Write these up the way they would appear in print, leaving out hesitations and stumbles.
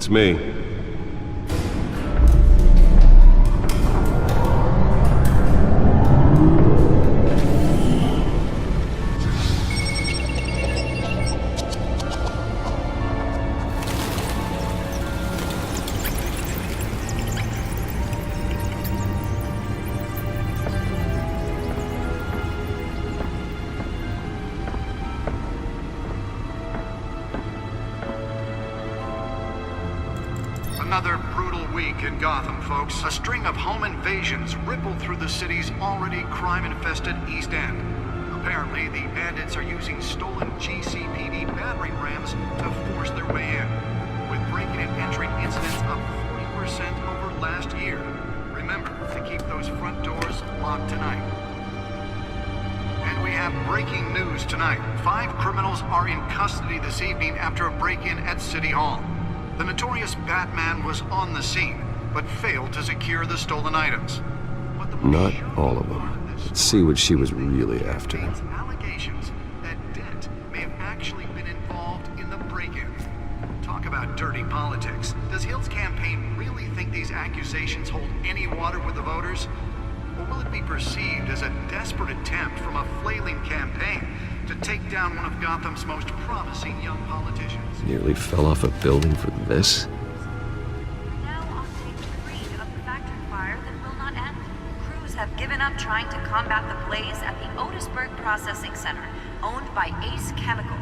It's me. Another brutal week in Gotham, folks. A string of home invasions rippled through the city's already crime-infested East End. Apparently, the bandits are using stolen GCPD battering rams to force their way in, with breaking and entering incidents up 40% over last year. Remember to keep those front doors locked tonight. And we have breaking news tonight. 5 criminals are in custody this evening after a break-in at City Hall. The notorious Batman was on the scene, but failed to secure the stolen items. Not all of them. Let's see what she was really after. Allegations that Dent may have actually been involved in the break-in. Talk about dirty politics. Does Hill's campaign really think these accusations hold any water with the voters? Or will it be perceived as a desperate attempt from a flailing campaign to take down one of Gotham's most promising young politicians? Nearly fell off a building for this? Now on page 3 of the factory fire that will not end. Crews have given up trying to combat the blaze at the Otisburg Processing Center, owned by Ace Chemical.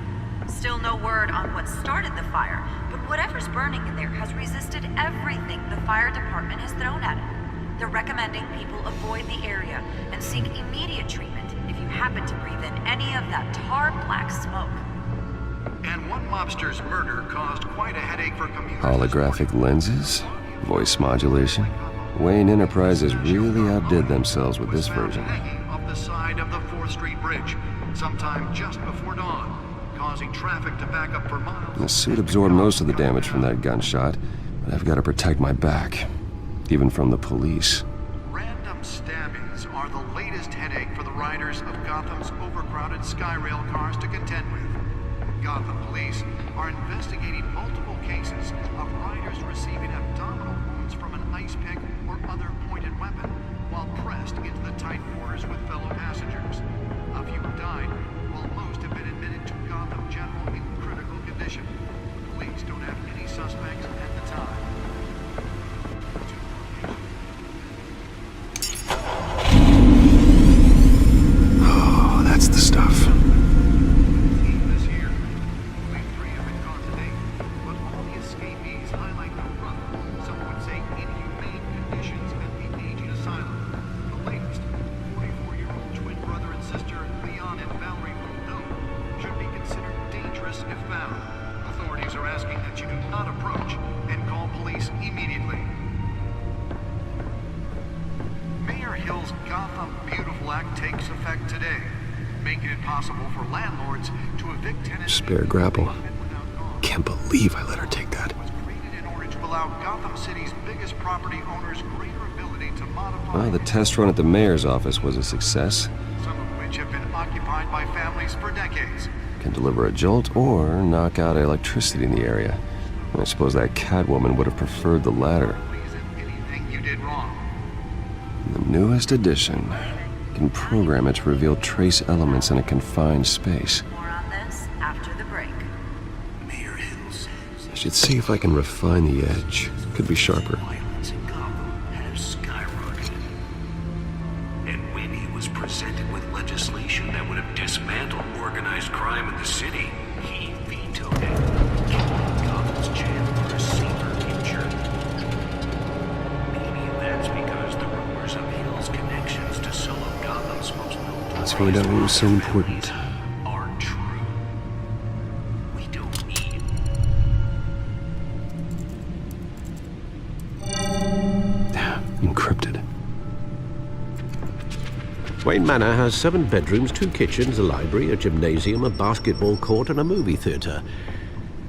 Still no word on what started the fire, but whatever's burning in there has resisted everything the fire department has thrown at it. They're recommending people avoid the area and seek immediate treatment if you happen to breathe in any of that tar black smoke. And one mobster's murder caused quite a headache for commuters. Holographic lenses? Voice modulation? Wayne Enterprises really outdid themselves with this version. Hanging off the side of the 4th Street Bridge, sometime just before dawn, causing traffic to back up for miles. The suit absorbed most of the damage from that gunshot, but I've got to protect my back, even from the police. Random stabbings are the latest headache for the riders of Gotham's overcrowded Skyrail cars to contend with. Gotham police are investigating multiple cases of riders receiving abdominal wounds from an ice pick or other pointed weapon while pressed into the tight quarters with fellow passengers. A few died, while most have been admitted to Gotham General in critical condition. Police don't have any suspects at the time. Oh, that's the stuff. Gotham Beautiful Act takes effect today, making it possible for landlords to evict tenants. Spare grapple. Can't believe I let her take that. Was created in order to allow Gotham City's biggest property owners greater ability to modify. Well, the test run at the mayor's office was a success. Some of which have been occupied by families for decades. Can deliver a jolt or knock out electricity in the area. I suppose that Catwoman would have preferred the latter. Anything you did wrong. The newest edition can program it to reveal trace elements in a confined space. More on this after the break. Mayor Hill says I should see if I can refine the edge. Could be sharper. Violence in Gotham has skyrocketed. And when he was presented with legislation that would have dismantled organized crime in the city, he vetoed it, killing Gotham's chance for a safer future. Maybe that's because the rumors of Hill's connections to some of Gotham's most notorious Let's find out what was so important. are true. We don't need Encrypted. Wayne Manor has 7 bedrooms, 2 kitchens, a library, a gymnasium, a basketball court, and a movie theater.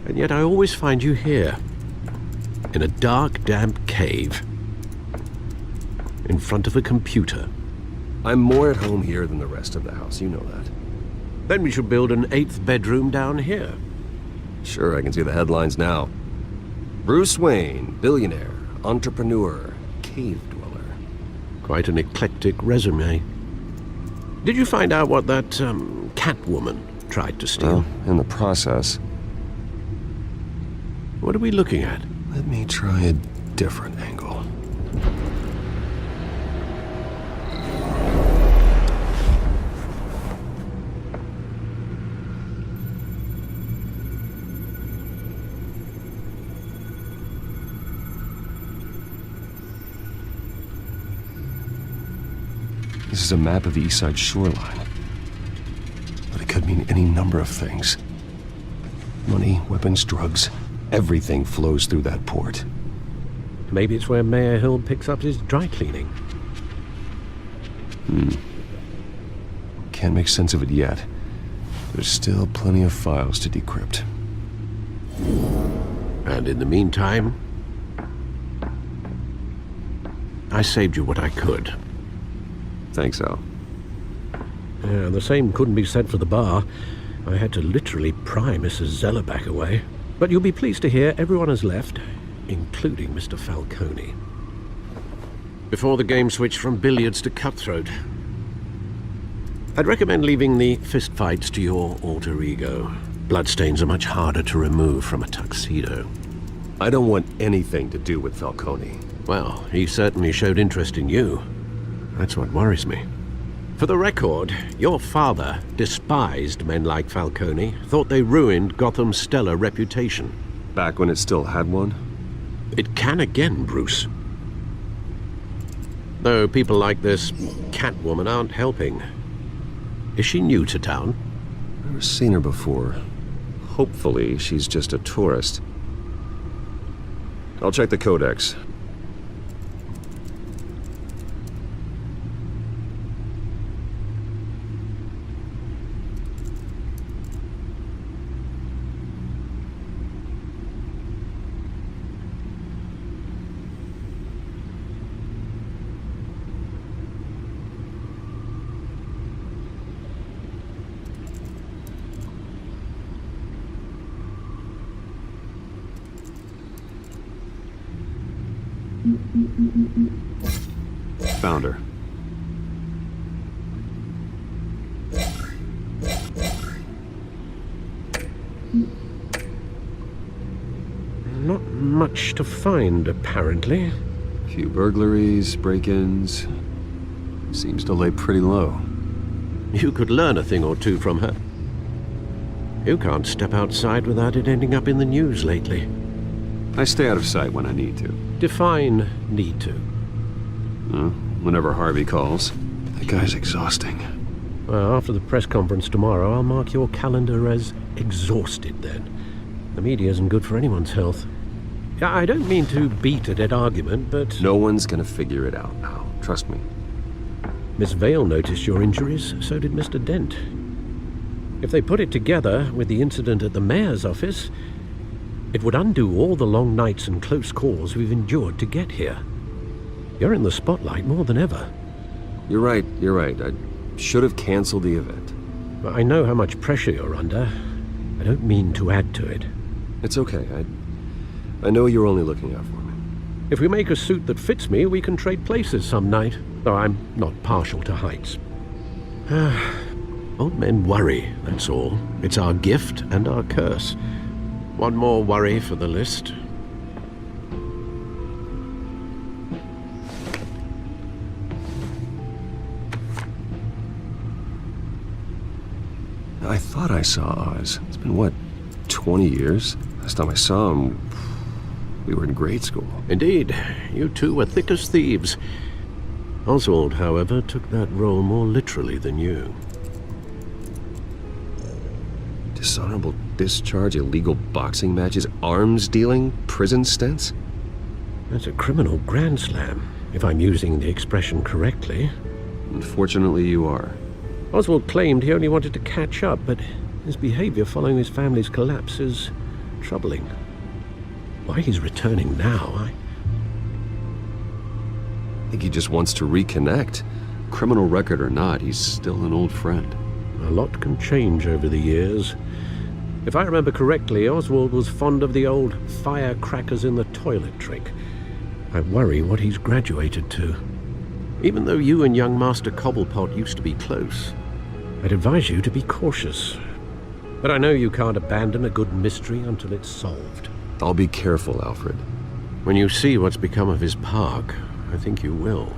And yet I always find you here, in a dark, damp cave, in front of a computer. I'm more at home here than the rest of the house, you know that. Then we should build an 8th bedroom down here. Sure, I can see the headlines now. Bruce Wayne, billionaire, entrepreneur, cave dweller. Quite an eclectic resume. Did you find out what that, Catwoman tried to steal? Well, in the process. What are we looking at? Let me try a different angle. This is a map of the East Side shoreline. But it could mean any number of things. Money, weapons, drugs, everything flows through that port. Maybe it's where Mayor Hill picks up his dry cleaning. Can't make sense of it yet. There's still plenty of files to decrypt. And in the meantime, I saved you what I could. Thanks, Al. Yeah, the same couldn't be said for the bar. I had to literally pry Mrs. Zellerback away. But you'll be pleased to hear everyone has left, including Mr. Falcone. Before the game switched from billiards to cutthroat. I'd recommend leaving the fistfights to your alter ego. Bloodstains are much harder to remove from a tuxedo. I don't want anything to do with Falcone. Well, he certainly showed interest in you. That's what worries me. For the record, your father despised men like Falcone, thought they ruined Gotham's stellar reputation. Back when it still had one? It can again, Bruce. Though people like this Catwoman aren't helping. Is she new to town? Never seen her before. Hopefully, she's just a tourist. I'll check the codex. Found her. Not much to find, apparently. A few burglaries, break-ins. Seems to lay pretty low. You could learn a thing or two from her. You can't step outside without it ending up in the news lately. I stay out of sight when I need to. Define need to. Whenever Harvey calls. That guy's exhausting. Well, after the press conference tomorrow, I'll mark your calendar as exhausted then. The media isn't good for anyone's health. Yeah, I don't mean to beat a dead argument, but... No one's gonna figure it out now. Trust me. Miss Vale noticed your injuries, so did Mr. Dent. If they put it together with the incident at the mayor's office, it would undo all the long nights and close calls we've endured to get here. You're in the spotlight more than ever. You're right. I should have canceled the event. I know how much pressure you're under. I don't mean to add to it. It's okay. I know you're only looking out for me. If we make a suit that fits me, we can trade places some night. Though I'm not partial to heights. Old men worry, that's all. It's our gift and our curse. One more worry for the list. I thought I saw Oz. It's been, what, 20 years? Last time I saw him, we were in grade school. Indeed, you two were thick as thieves. Oswald, however, took that role more literally than you. Dishonorable discharge, illegal boxing matches, arms dealing, prison stints? That's a criminal grand slam, if I'm using the expression correctly. Unfortunately, you are. Oswald claimed he only wanted to catch up, but his behavior following his family's collapse is troubling. Why he's returning now, I think he just wants to reconnect. Criminal record or not, he's still an old friend. A lot can change over the years. If I remember correctly, Oswald was fond of the old firecrackers in the toilet trick. I worry what he's graduated to. Even though you and young Master Cobblepot used to be close, I'd advise you to be cautious. But I know you can't abandon a good mystery until it's solved. I'll be careful, Alfred. When you see what's become of his park, I think you will.